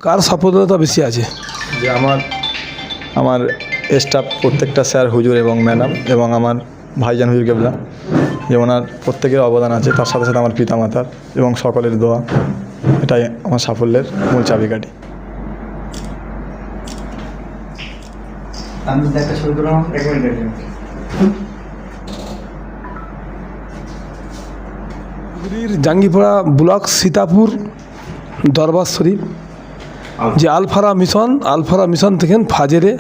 কার সফলতা বেশি আছে? যে আমার স্টাফ প্রত্যেকটা স্যার, হুজুর এবং ম্যাডাম এবং আমার ভাইজান হুজুর কেবলা, যে ওনার প্রত্যেকের অবদান আছে, তার সাথে সাথে আমার পিতামাতার এবং সকলের দোয়া, এটাই আমার সাফল্যের মূল চাবিকাঠি। জাঙ্গিপাড়া ব্লক সীতাপুর দরবার শরীফ যে আলফারা মিশন থেকে ফাজেরে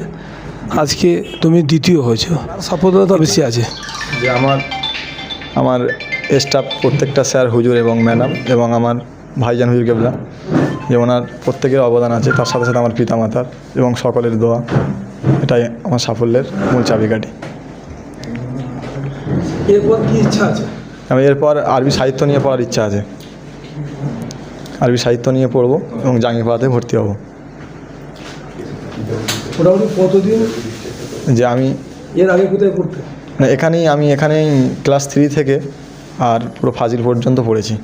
আজকে তুমি দ্বিতীয় হয়েছো, কার সফলতা বেশি আছে? যে আমার স্টাফ প্রত্যেকটা স্যার, হুজুর এবং ম্যাডাম এবং আমার ভাইজান হুজুর কেবলা, যে ওনার প্রত্যেকের অবদান আছে, তার সাথে সাথে আমার পিতামাতার এবং সকলের দোয়া, এটাই আমার সাফল্যের মূল চাবিকাঠি। এরপর কি ইচ্ছা আছে? আমি এরপর আরবি সাহিত্য নিয়ে পড়ার ইচ্ছা আছে। আরবি সাহিত্য নিয়ে পড়বো এবং জাঙ্গিপাড়াতে ভর্তি হব। মোটামুটি কতদিন যে আমি এর আগে কোথায় পড়তে? আমি এখানেই ক্লাস 3 থেকে আর পুরো ফাজিল পর্যন্ত পড়েছি,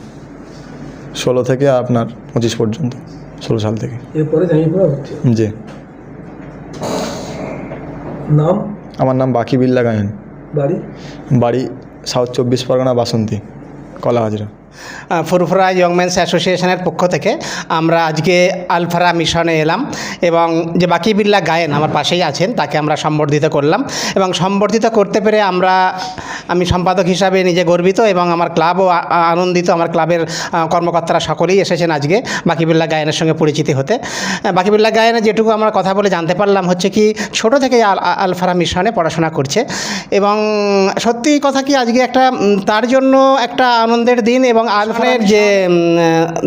16 থেকে আপনার 25 পর্যন্ত, 16 সাল থেকে। এরপরে জাঙ্গিপাড়া ভর্তি? জি। নাম? আমার নাম বাকি বিল্লা গায়েন। বাড়ি সাউথ 24 পরগনা, বাসন্তী, কলা হাজরা। ফুরফুরা ইয়ং মেন্স অ্যাসোসিয়েশনের পক্ষ থেকে আমরা আজকে আলফারা মিশনে এলাম এবং যে বাকি বিল্লা গায়েন আমার পাশেই আছেন তাকে আমরা সম্বর্ধিত করলাম এবং সম্বর্ধিত করতে পেরে আমি সম্পাদক হিসাবে নিজে গর্বিত এবং আমার ক্লাবও আনন্দিত। আমার ক্লাবের কর্মকর্তারা সকলেই এসেছেন আজকে বাকি বিল্লা গায়েনের সঙ্গে পরিচিতি হতে। বাকি বিল্লা গায়েনে যেটুকু আমরা কথা বলে জানতে পারলাম হচ্ছে কি ছোটো থেকে আলফারা মিশনে পড়াশোনা করছে এবং সত্যি কথা কি আজকে একটা তার জন্য একটা আনন্দের দিন। এবং আলফারের যে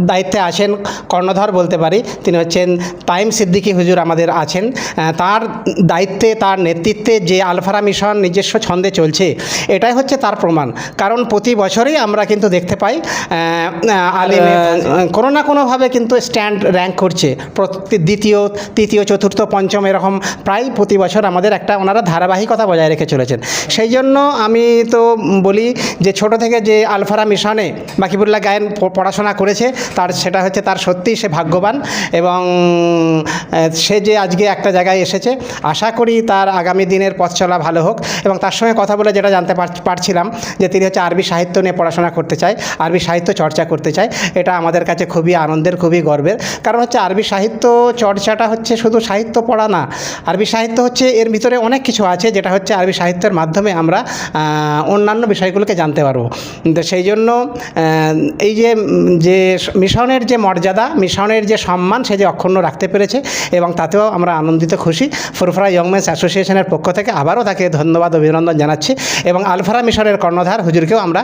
দায়িত্বে আছেন কর্ণধর বলতে পারি, তিনি হচ্ছেন তাইম সিদ্দিকী হুজুর আমাদের আছেন। তার দায়িত্বে, তার নেতৃত্বে যে আলফারা মিশন নিজস্ব ছন্দে চলছে, এটাই হচ্ছে তার প্রমাণ। কারণ প্রতি বছরই আমরা কিন্তু দেখতে পাই আলিমে কোনো না কোনোভাবে কিন্তু স্ট্যান্ড র্যাঙ্ক করছে, দ্বিতীয়, তৃতীয়, চতুর্থ, পঞ্চম এরকম প্রায় প্রতি বছর আমাদের একটা ওনারা ধারাবাহিকতা বজায় রেখে চলেছেন। সেই জন্য আমি তো বলি যে ছোট থেকে যে আলফারা মিশনে বাকিবুল্লাহ গায়েন পড়াশোনা করেছে সেটা হচ্ছে তার সত্যিই সে ভাগ্যবান এবং সে যে আজকে একটা জায়গায় এসেছে, আশা করি তার আগামী দিনের পথ চলা ভালো হোক। এবং তার সঙ্গে কথা বলে যেটা জানতে পারছিলাম যে তিনি হচ্ছে আরবি সাহিত্য নিয়ে পড়াশোনা করতে চায়, আরবি সাহিত্য চর্চা করতে চায়। এটা আমাদের কাছে খুবই আনন্দের, খুবই গর্বের। কারণ হচ্ছে আরবি সাহিত্য চর্চাটা হচ্ছে শুধু সাহিত্য পড়া না, আরবি সাহিত্য হচ্ছে এর ভিতরে অনেক কিছু আছে যেটা হচ্ছে আরবি সাহিত্যের মাধ্যমে আমরা অন্যান্য বিষয়গুলোকে জানতে পারবো। তো সেই জন্য এই যে মিশনের যে মর্যাদা, মিশনের যে সম্মান, সে যে অক্ষুণ্ণ রাখতে পেরেছে এবং তাতেও আমরা আনন্দিত, খুশি। ফুরফুরা ইয়ং মেন্স অ্যাসোসিয়েশনের পক্ষ থেকে আবারও তাকে ধন্যবাদ, অভিনন্দন জানাচ্ছি এবং আলফারা মিশনের কর্ণধার হুজুরকেও আমরা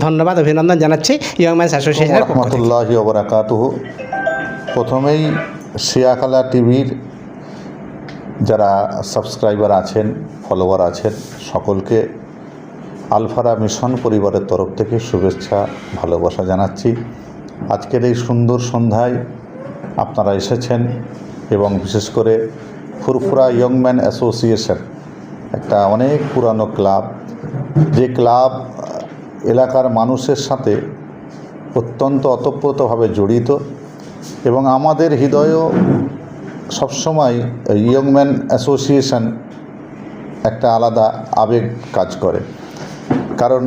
ধন্যবাদ, অভিনন্দন জানাচ্ছি ইয়ং মেন্স অ্যাসোসিয়েশনের পক্ষ থেকে। রহমতুল্লাহি ওয়া বারাকাতুহু। প্রথমেই শিয়াখালা টিভির যারা সাবস্ক্রাইবার আছেন, ফলোয়ার আছেন, সকলকে আলফারা মিশন পরিবারের তরফ থেকে শুভেচ্ছা, ভালোবাসা জানাচ্ছি। আজকের এই সুন্দর সন্ধ্যায় আপনারা এসেছেন এবং বিশেষ করে ফুরফুরা ইয়ং ম্যান অ্যাসোসিয়েশন একটা অনেক পুরানো ক্লাব, যে ক্লাব এলাকার মানুষের সাথে অত্যন্ত ওতপ্রোতভাবে জড়িত এবং আমাদের হৃদয়েও সবসময় ইয়ং ম্যান অ্যাসোসিয়েশন একটা আলাদা আবেগ কাজ করে। কারণ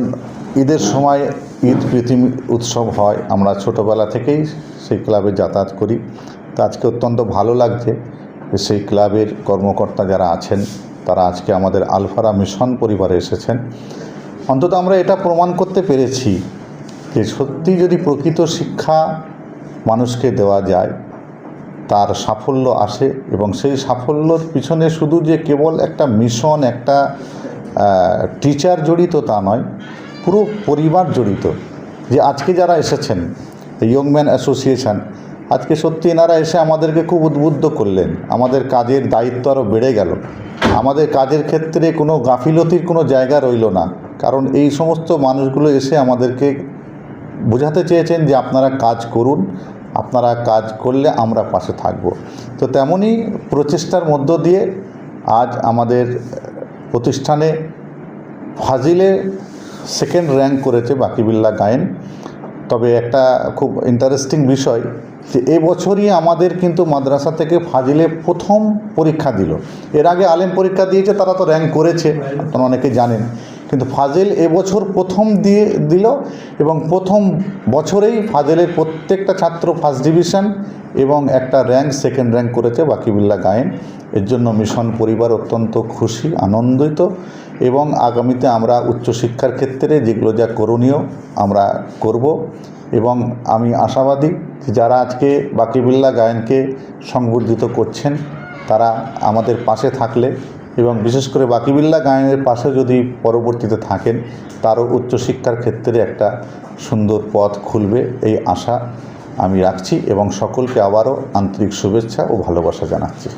ঈদের সময় ঈদ প্রীতি উৎসব হয়, আমরা ছোটোবেলা থেকেই সেই ক্লাবে যাতায়াত করি। তো আজকে অত্যন্ত ভালো লাগছে যে সেই ক্লাবের কর্মকর্তা যারা আছেন তারা আজকে আমাদের আলফারা মিশন পরিবারে এসেছেন। অন্তত আমরা এটা প্রমাণ করতে পেরেছি যে সত্যি যদি প্রকৃত শিক্ষা মানুষকে দেওয়া যায় তার সাফল্য আসে এবং সেই সাফল্যর পিছনে শুধু যে কেবল একটা মিশন, একটা টিচার জড়িত তা নয়, পুরো পরিবার জড়িত। যে আজকে যারা এসেছেন ইয়ং ম্যান অ্যাসোসিয়েশন, আজকে সত্যি এনারা এসে আমাদেরকে খুব উদ্বুদ্ধ করলেন, আমাদের কাজের দায়িত্ব আরও বেড়ে গেল, আমাদের কাজের ক্ষেত্রে কোনো গাফিলতির কোনো জায়গা রইল না। কারণ এই সমস্ত মানুষগুলো এসে আমাদেরকে বোঝাতে চেয়েছেন যে আপনারা কাজ করুন, আপনারা কাজ করলে আমরা পাশে থাকব। তো তেমনই প্রচেষ্টার মধ্য দিয়ে আজ আমাদের প্রতিষ্ঠানে ফাজিলে সেকেন্ড র্যাঙ্ক করেছে বাকি বিল্লা গায়েন। তবে একটা খুব ইন্টারেস্টিং বিষয় যে এবছরই আমাদের কিন্তু মাদ্রাসা থেকে ফাজিলে প্রথম পরীক্ষা দিল। এর আগে আলেম পরীক্ষা দিয়েছে, তারা তো র্যাঙ্ক করেছে, আপনারা অনেকে জানেন, কিন্তু ফাজিল এবছর প্রথম দিল এবং প্রথম বছরেই ফাজিলের প্রত্যেকটা ছাত্র ফার্স্ট ডিভিশন এবং একটা র্যাঙ্ক সেকেন্ড র্যাঙ্ক করেছে বাকিবিল্লাহ গায়েন। এর জন্য মিশন পরিবার অত্যন্ত খুশি, আনন্দিত এবং আগামীতে আমরা উচ্চশিক্ষার ক্ষেত্রে যেগুলো যা করণীয় আমরা করব এবং আমি আশাবাদী যে যারা আজকে বাকিবিল্লাহ গায়েনকে সংবর্ধিত করছেন তারা আমাদের পাশে থাকলে এবং বিশেষ করে বাকিবিল্লাহ গায়েনের পাশে যদি পরবর্তীতে থাকেন তারও উচ্চশিক্ষার ক্ষেত্রে একটা সুন্দর পথ খুলবে এই আশা আমি রাখছি এবং সকলকে আবারও আন্তরিক শুভেচ্ছা ও ভালোবাসা জানাচ্ছি।